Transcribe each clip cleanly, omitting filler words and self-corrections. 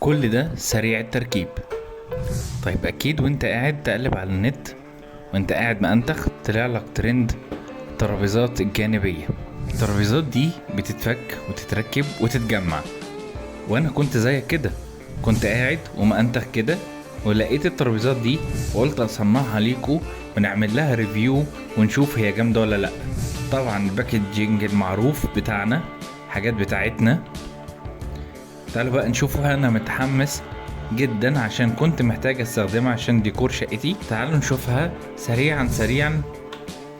كل ده سريع التركيب. طيب اكيد وانت قاعد تقلب على النت وانت قاعد مأنتخ طلع لك ترند الترابيزات الجانبية. الترابيزات دي بتتفك وتتركب وتتجمع، وانا كنت زيك كده، كنت قاعد ومأنتخ كده ولقيت الترابيزات دي وقلت اصنعها ليكو ونعمل لها ريفيو ونشوف هي جامدة ولا لا. طبعا الباكجينج المعروف بتاعنا، حاجات بتاعتنا. تعالوا بقى نشوفها. انا متحمس جدا عشان كنت محتاج استخدمها عشان ديكور شقتي. تعالوا نشوفها سريعا سريعا.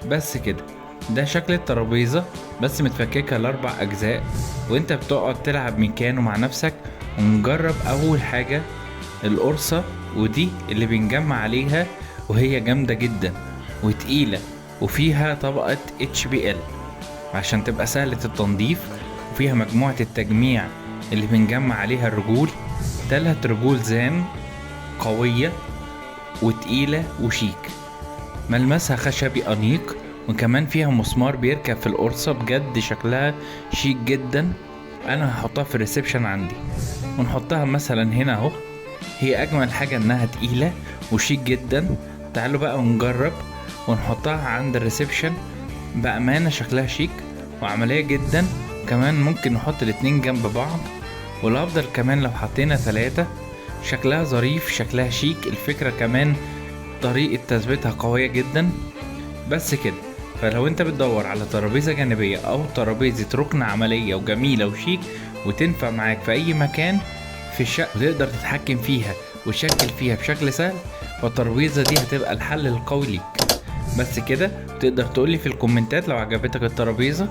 بس كده، ده شكل الترابيزة بس متفككة لاربع اجزاء، وانت بتقعد تلعب ميكانو مع نفسك. ونجرب اول حاجة القرصة، ودي اللي بنجمع عليها، وهي جامدة جدا وتقيلة وفيها طبقة HBL عشان تبقى سهلة التنظيف، وفيها مجموعة التجميع اللي بنجمع عليها الرجول. 3 رجول زان قوية وتقيلة وشيك، ملمسها خشبي أنيق، وكمان فيها مسمار بيركب في القرصة. بجد شكلها شيك جدا. انا هحطها في الريسبشن عندي، ونحطها مثلا هنا اهو. هي اجمل حاجة انها تقيلة وشيك جدا. تعالوا بقى ونجرب ونحطها عند الريسبشن. بأمانة شكلها شيك وعملية جدا. كمان ممكن نحط الاتنين جنب بعض، والافضل كمان لو حطينا 3. شكلها ظريف، شكلها شيك. الفكرة كمان طريقة تثبيتها قوية جدا. بس كده، فلو انت بتدور على ترابيزة جانبية او ترابيزة ركن عملية وجميلة وشيك وتنفع معاك في اي مكان في الشقة وتقدر تتحكم فيها وتشكل فيها بشكل سهل، فالترابيزة دي هتبقى الحل القوي ليك. بس كده، تقدر تقولي في الكومنتات لو عجبتك الترابيزة.